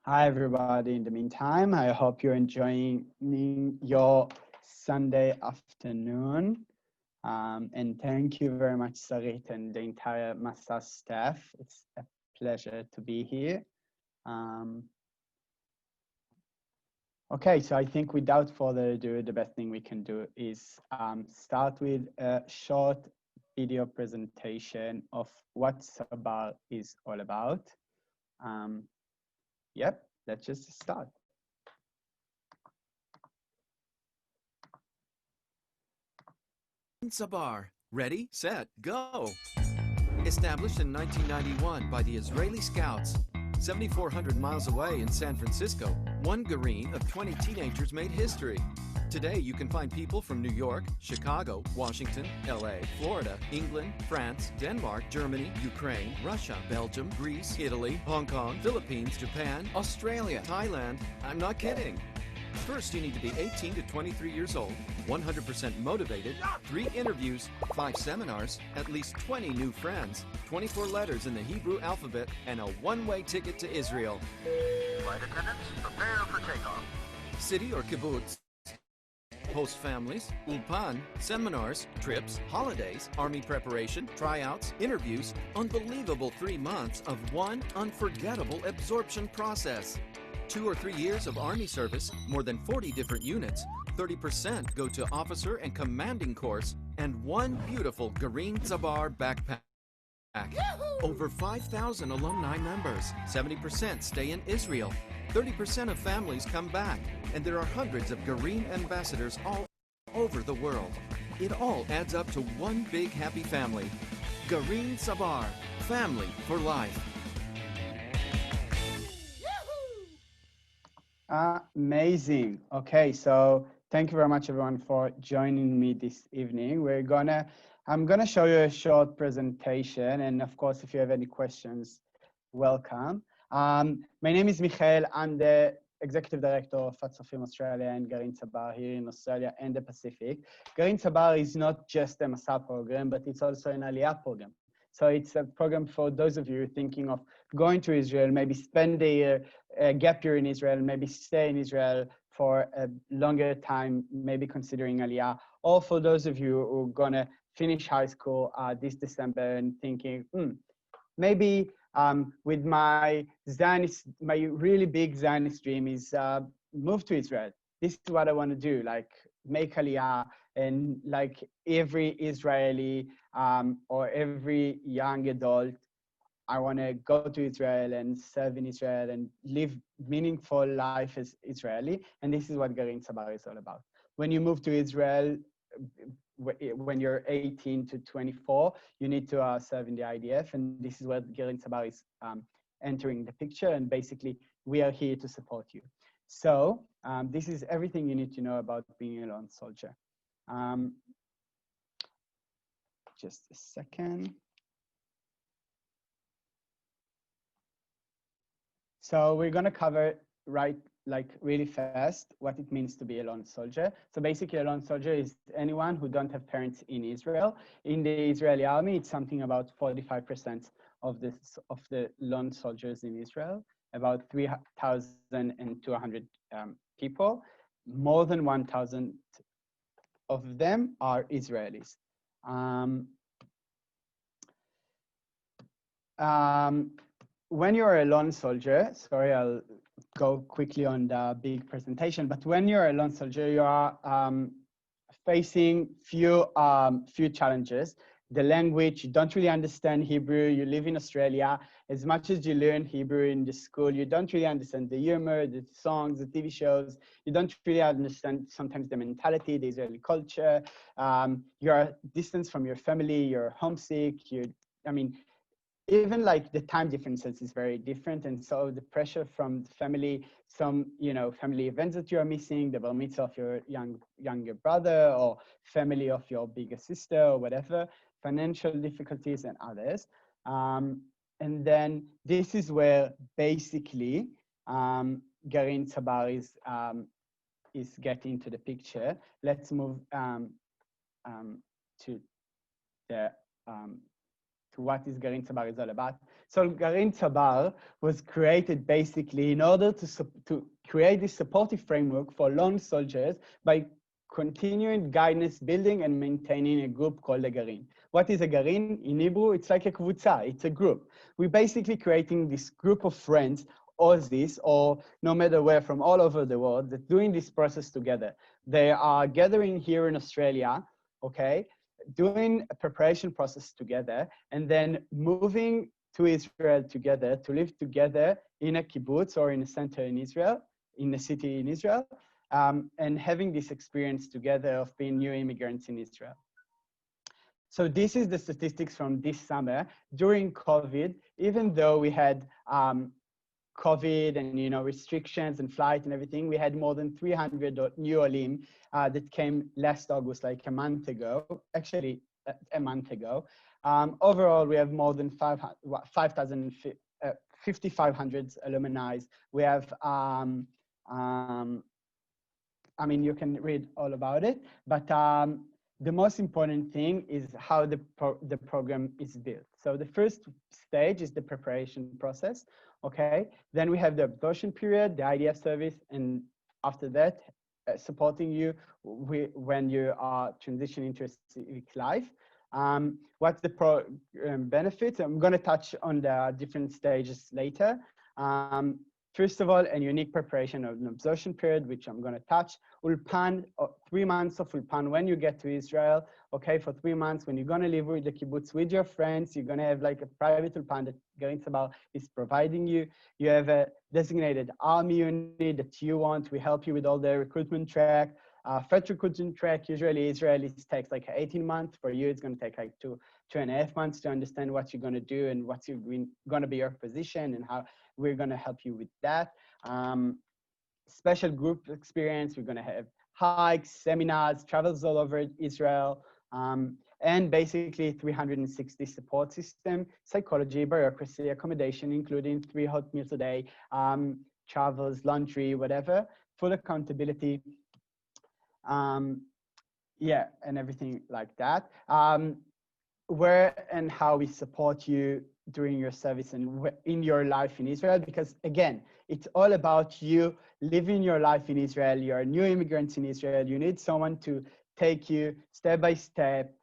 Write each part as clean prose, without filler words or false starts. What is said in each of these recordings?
Hi, everybody. In the meantime, I hope you're enjoying your Sunday afternoon. And thank you very much, Sarit, and the entire Masa staff. It's a pleasure to be here. Okay, so I think without further ado, the best thing we can do is start with a short video presentation of what Tzabar is all about. Yep, let's just start. Tzabar. Ready, set, go. Established in 1991 by the Israeli Scouts, 7,400 miles away in San Francisco, one Garin of 20 teenagers made history. Today, you can find people from New York, Chicago, Washington, LA, Florida, England, France, Denmark, Germany, Ukraine, Russia, Belgium, Greece, Italy, Hong Kong, Philippines, Japan, Australia, Thailand. I'm not kidding. First, you need to be 18 to 23 years old, 100% motivated, 3 interviews, 5 seminars, at least 20 new friends, 24 letters in the Hebrew alphabet, and a one-way ticket to Israel. Flight attendants, prepare for takeoff. City or kibbutz. Host families, ulpan, seminars, trips, holidays, army preparation, tryouts, interviews, unbelievable 3 months of one unforgettable absorption process. 2 or 3 years of Army service, more than 40 different units, 30% go to officer and commanding course, and one beautiful Garin Tzabar backpack. Over 5,000 alumni members, 70% stay in Israel, 30% of families come back, and there are hundreds of Garin ambassadors all over the world. It all adds up to one big happy family. Garin Tzabar, family for life. Amazing. Okay, so thank you very much, everyone, for joining me this evening. I'm gonna show you a short presentation, and of course, if you have any questions, welcome. My name is Michael. I'm the Executive Director of Tzofim Australia and Garin Tzabar here in Australia and the Pacific. Garin Tzabar is not just a Masa program, but it's also an Aliyah program. So it's a program for those of you thinking of going to Israel, maybe spend a year, a gap year in Israel, maybe stay in Israel for a longer time, maybe considering Aliyah, or for those of you who are gonna finish high school this December and thinking, maybe with my really big Zionist dream is move to Israel. This is what I want to do, like make Aliyah, and like every Israeli or every young adult, I want to go to Israel and serve in Israel and live meaningful life as Israeli. And this is what Garin Tzabar is all about. When you move to Israel, when you're 18 to 24, you need to serve in the IDF. And this is where Garin Tzabar is entering the picture. And basically, we are here to support you. So this is everything you need to know about being a lone soldier. Just a second. So we're going to cover really fast what it means to be a lone soldier. So basically, a lone soldier is anyone who don't have parents in Israel. In the Israeli army, it's something about 45% of the lone soldiers in Israel, about 3,200 people. More than 1,000 of them are Israelis. When you're a lone soldier, sorry, I'll go quickly on the big presentation, but when you're a lone soldier, you are facing few challenges. The language, you don't really understand Hebrew, you live in Australia. As much as you learn Hebrew in the school, you don't really understand the humor, the songs, the TV shows. You don't really understand sometimes the mentality, the Israeli culture. You're distant from your family, you're homesick, even like the time differences is very different. And so the pressure from the family, some, family events that you're missing, the bar mitzvah of your younger brother or family of your bigger sister or whatever, financial difficulties and others. And then this is where basically Garin Tzabar is getting into the picture. Let's move to the to what is Garin Tzabar is all about. So Garin Tzabar was created basically in order to create this supportive framework for lone soldiers by continuing guidance, building and maintaining a group called a Garin. What is a Garin? In Hebrew, it's like a kvutza, it's a group. We're basically creating this group of friends, Aussies, or no matter where, from all over the world, that doing this process together. They are gathering here in Australia, okay, doing a preparation process together, and then moving to Israel together to live together in a kibbutz or in a center in Israel, in a city in Israel, and having this experience together of being new immigrants in Israel. So this is the statistics from this summer. During COVID, even though we had COVID and restrictions and flight and everything, we had more than 300 new olim that came last August, like a month ago, actually a month ago. Overall, we have more than 5,500 alumni. We have, I mean, you can read all about it, but the most important thing is how the program is built. So the first stage is the preparation process, okay? Then we have the absorption period, the IDF service, and after that, supporting you when you are transitioning to a civic life. What's the benefits? I'm gonna touch on the different stages later. First of all, a unique preparation of an absorption period, which I'm going to touch. Ulpan, 3 months of ulpan when you get to Israel. Okay, for 3 months, when you're going to live with the kibbutz with your friends, you're going to have like a private ulpan that Garin Tzabar is providing you. You have a designated army unit that you want. We help you with all the recruitment track. First recruitment track, usually Israelis takes like 18 months. For you, it's going to take like 2.5 months to understand what you're going to do and what's going to be your position and how we're going to help you with that. Special group experience, we're going to have hikes, seminars, travels all over Israel, and basically 360 support system, psychology, bureaucracy, accommodation, including 3 hot meals a day, travels, laundry, whatever, full accountability, yeah, and everything like that. Where and how we support you during your service and in your life in Israel, because again, it's all about you living your life in Israel. You're new immigrants in Israel. You need someone to take you step by step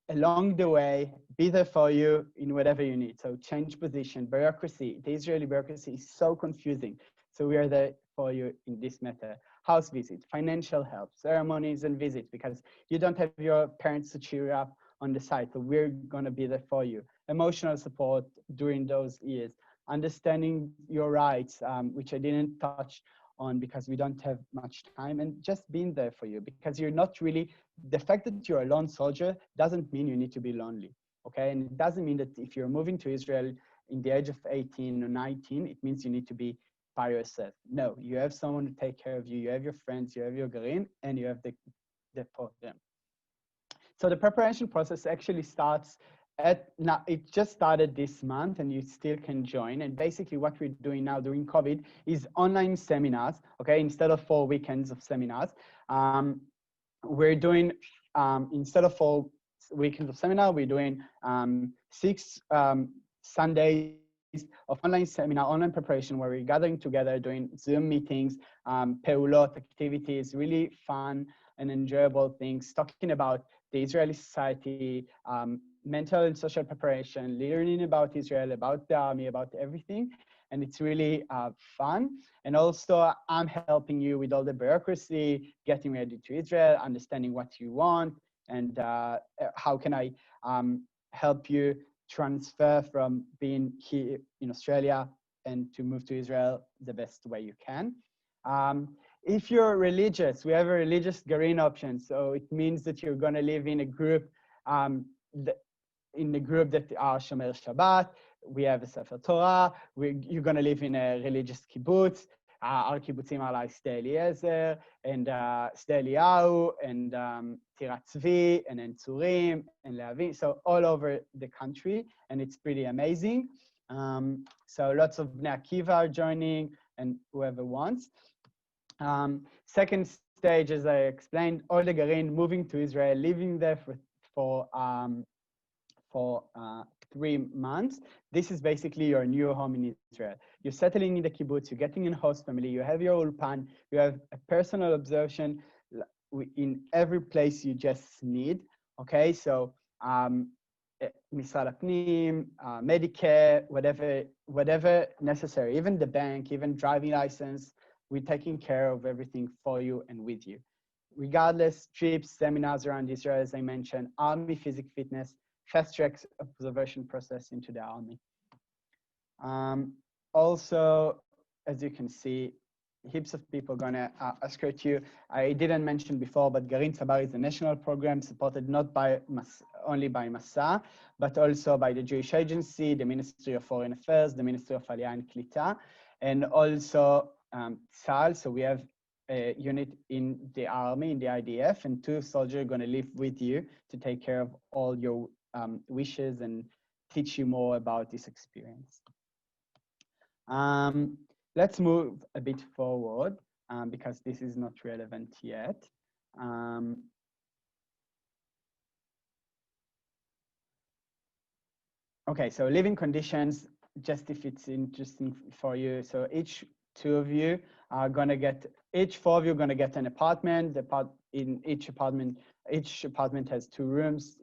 along the way, be there for you in whatever you need. So change position, bureaucracy. The Israeli bureaucracy is so confusing. So we are there for you in this matter. House visit, financial help, ceremonies and visits, because you don't have your parents to cheer you up on the side. So we're going to be there for you. Emotional support during those years, understanding your rights, which I didn't touch on because we don't have much time, and just being there for you, because you're not really, the fact that you're a lone soldier doesn't mean you need to be lonely, okay? And it doesn't mean that if you're moving to Israel in the age of 18 or 19, it means you need to be by yourself. No, you have someone to take care of you, you have your friends, you have your garin, and you have the program. So the preparation process actually starts now, it just started this month and you still can join. And basically what we're doing now during COVID is online seminars, okay? Instead of 4 weekends of seminars, we're doing, instead of 4 weekends of seminar, we're doing 6 Sundays of online seminar, online preparation, where we're gathering together, doing Zoom meetings, peulot activities, really fun and enjoyable things, talking about the Israeli society, mental and social preparation, learning about Israel, about the army, about everything. And it's really fun. And also I'm helping you with all the bureaucracy, getting ready to Israel, understanding what you want, and how can I help you transfer from being here in Australia and to move to Israel the best way you can. If you're religious, we have a religious Garin option. So it means that you're going to live in a group, in the group that are Shomer Shabbat. We have a Sefer Torah. You're going to live in a religious kibbutz. Our kibbutzim are like Sde Eliezer and Sde Eliyahu and Tirat Tzvi and Entzurim and Lehavim. So all over the country, and it's pretty amazing. So lots of Bnei Akiva are joining, and whoever wants. Second stage, as I explained, all the Garin moving to Israel, living there for for 3 months. This is basically your new home in Israel. You're settling in the kibbutz, you're getting in a host family, you have your ulpan, you have a personal absorption in every place you just need. Okay, so Misrad Apnim, Medicare, whatever necessary, even the bank, even driving license, we're taking care of everything for you and with you. Regardless, trips, seminars around Israel, as I mentioned, army physical fitness, fast track observation process into the army. Also, as you can see, heaps of people gonna escort you. I didn't mention before, but Garin Tzabar is a national program supported not by only by Masa, but also by the Jewish Agency, the Ministry of Foreign Affairs, the Ministry of Aliyah and Klita, and also Tzal. So we have a unit in the army, in the IDF, and 2 soldiers are gonna live with you to take care of all your wishes and teach you more about this experience. Let's move a bit forward because this is not relevant yet. Okay, so living conditions, just if it's interesting for you. So each 2 of you are gonna get, each 4 of you are gonna get an apartment. In each apartment has 2 rooms.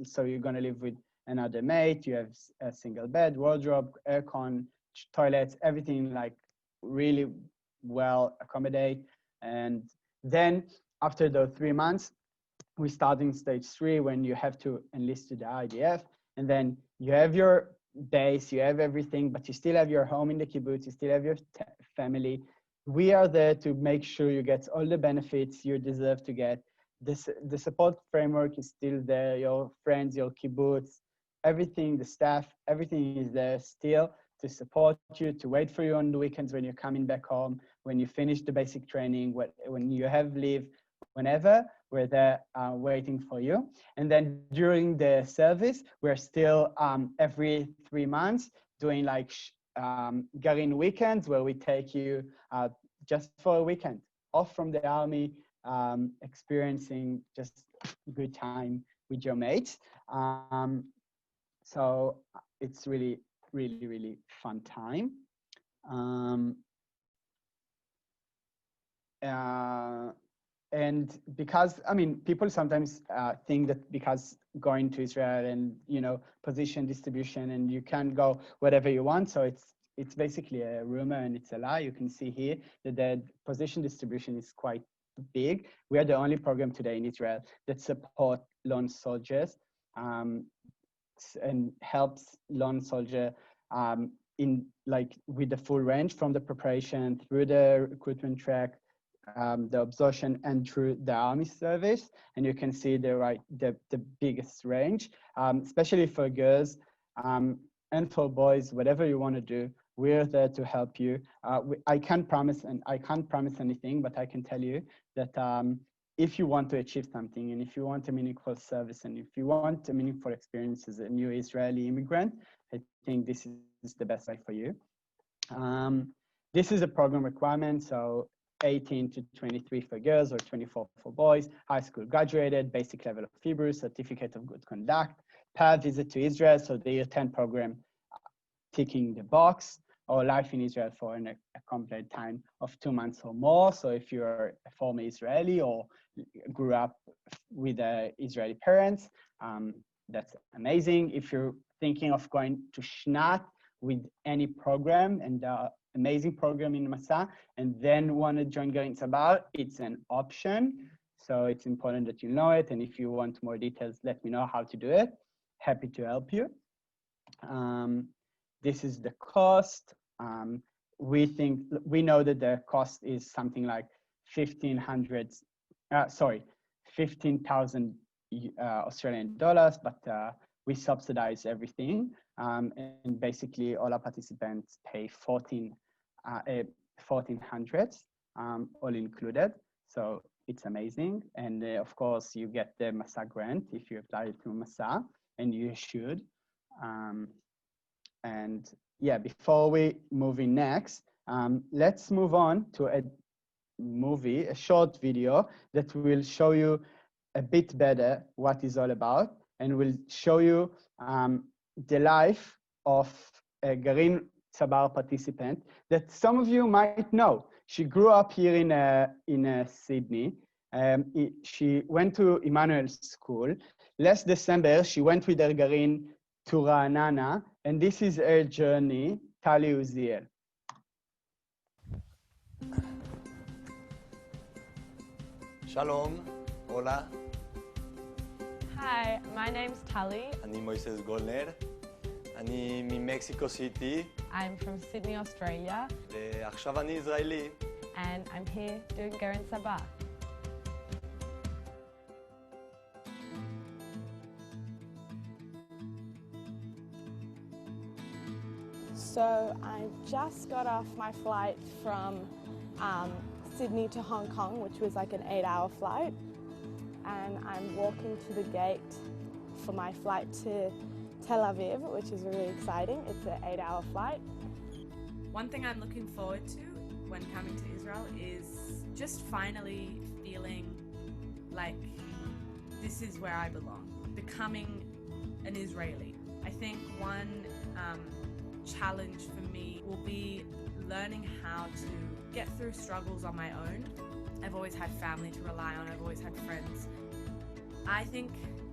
So you're gonna live with another mate. You have a single bed, wardrobe, aircon, toilets, everything like really well accommodated. And then after those 3 months, we start in stage 3 when you have to enlist to the IDF, and then you have your base, you have everything, but you still have your home in the kibbutz, you still have your family. We are there to make sure you get all the benefits you deserve to get. The support framework is still there, your friends, your kibbutz, everything, the staff, everything is there still to support you, to wait for you on the weekends when you're coming back home, when you finish the basic training, when you have leave, whenever, we're there waiting for you. And then during the service, we're still every 3 months doing like Garin weekends where we take you just for a weekend off from the army, experiencing just a good time with your mates. So it's really, really, really fun time. And because, I mean, people sometimes think that because going to Israel and, you know, position distribution and you can go whatever you want. So it's basically a rumor and it's a lie. You can see here that the position distribution is quite big. We are the only program today in Israel that support lone soldiers and helps lone soldier in like with the full range from the preparation through the recruitment track, the absorption and through the army service. And you can see the biggest range, especially for girls and for boys, whatever you want to do, we're there to help you. I can't promise anything, but I can tell you that if you want to achieve something and if you want a meaningful service and if you want a meaningful experience as a new Israeli immigrant, I think this is the best way for you. This is a program requirement. So 18 to 23 for girls or 24 for boys, high school graduated, basic level of Hebrew, certificate of good conduct, per visit to Israel, so the year 10 program ticking the box, or life in Israel for a complete time of 2 months or more. So if you're a former Israeli or grew up with Israeli parents, that's amazing. If you're thinking of going to Shnat with any program and amazing program in Masa, and then want to join Garin Tzabar, it's an option. So it's important that you know it. And if you want more details, let me know how to do it. Happy to help you. This is the cost. We know that the cost is something like 15,000 Australian dollars, but we subsidize everything. And basically all our participants pay 1,400, all included. So it's amazing. And of course you get the Masa grant if you apply to Masa, and you should. And yeah, before we move in next, let's move on to a short video that will show you a bit better what it's all about. and will show you the life of a Garin Tzabar participant that some of you might know. She grew up here in Sydney. She went to Emmanuel's school. Last December, she went with her Garin to Ra'anana, and this is her journey, Tali Uziel. Shalom, hola. Hi, my name's Tali. אני מויסס גולנר. אני ממקסיקו סיטי. I'm from Sydney, Australia, ועכשיו אני ישראלי. and I'm here doing Garin Tzabar. So I just got off my flight from Sydney to Hong Kong, which was like an 8-hour flight. And I'm walking to the gate for my flight to Tel Aviv, which is really exciting. It's an 8-hour flight. One thing I'm looking forward to when coming to Israel is just finally feeling like this is where I belong, becoming an Israeli. I think one challenge for me will be learning how to get through struggles on my own. I've always had family to rely on, I've always had friends. I think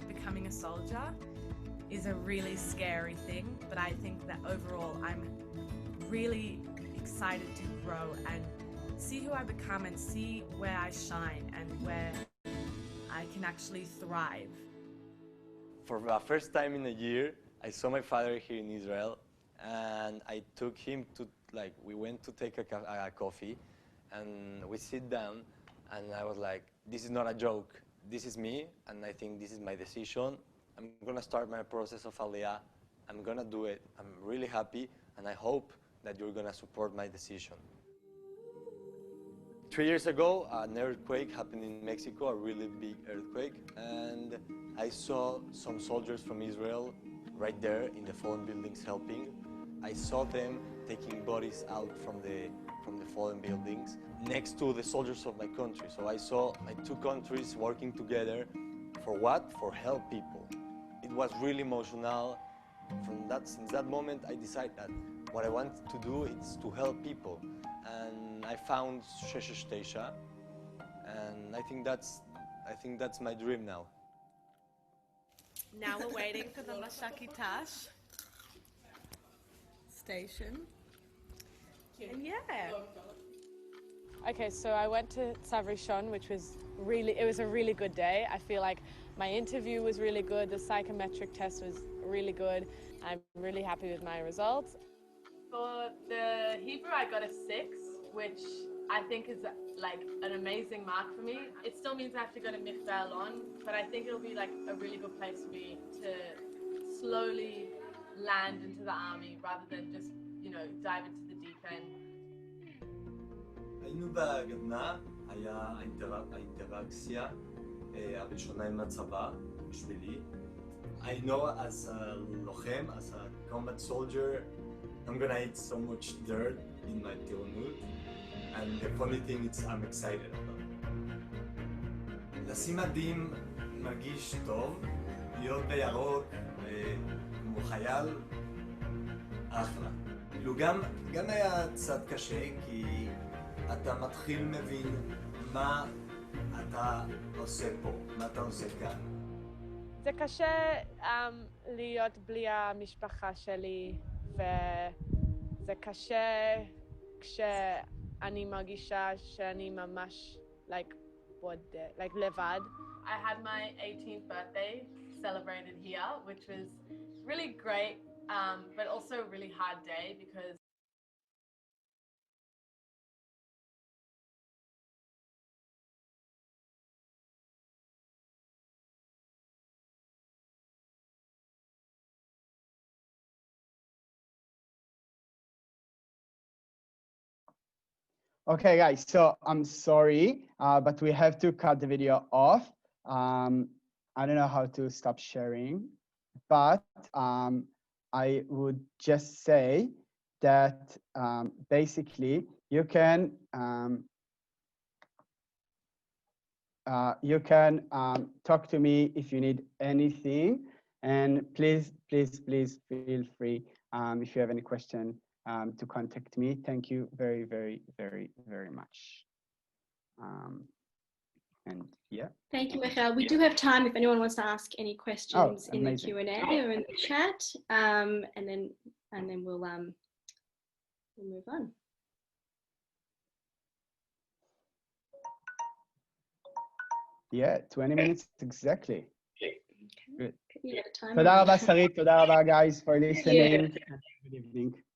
becoming a soldier is a really scary thing, but I think that overall I'm really excited to grow and see who I become and see where I shine and where I can actually thrive. For the first time in a year, I saw my father here in Israel, and I took him to, we went to take a coffee, and we sit down, and I was like, this is not a joke. This is me, and I think this is my decision. I'm gonna start my process of Aliyah. I'm gonna do it. I'm really happy, and I hope that you're gonna support my decision. 3 years ago, an earthquake happened in Mexico, a really big earthquake, and I saw some soldiers from Israel right there in the fallen buildings helping. I saw them taking bodies out from the fallen buildings next to the soldiers of my country. So I saw my two countries working together for what? For help people. It was really emotional. Since that moment, I decided that what I want to do is to help people. And I found Sheshesh Teisha, and I think that's my dream now. Now we're waiting for the Mashaki Tash station. And yeah. Okay, so I went to Tzavrishon, which was it was a really good day. I feel like my interview was really good, the psychometric test was really good. I'm really happy with my results. For the Hebrew, I got a 6, which I think is like an amazing mark for me. It still means I have to go to Mikveh Alon, but I think it'll be like a really good place for me to slowly land into the army rather than just, dive into the deep end. היינו בהגנה, היה האינטראקציה הראשונה עם הצבא בשבילי. I know as a לוחם, as a combat soldier, I'm gonna eat so much dirt in my טירונות, and the funny thing is I'm excited about it. לשים מדים מרגיש טוב, להיות בירוק כמו חייל, אחלה. גם היה קצת קשה, כי אתה מתחיל מבין מה אתה עושה פה, מה אתה עושה כאן. זה קשה להיות בלי המשפחה שלי, וזה קשה כשאני מרגישה שאני ממש לבד. I had my 18th birthday celebrated here, which was really great, but also a really hard day because Okay, guys, so I'm sorry, but we have to cut the video off. I don't know how to stop sharing, but I would just say that basically you can talk to me if you need anything. And please feel free if you have any question to contact me. Thank you very much. And yeah. Thank you, Michael. We do have time if anyone wants to ask any questions in the Q&A or in the chat, and then we'll move on. Yeah, 20 minutes exactly. Good. Yeah, time. תודה רבה, שרית. תודה רבה, guys, for listening. Good evening.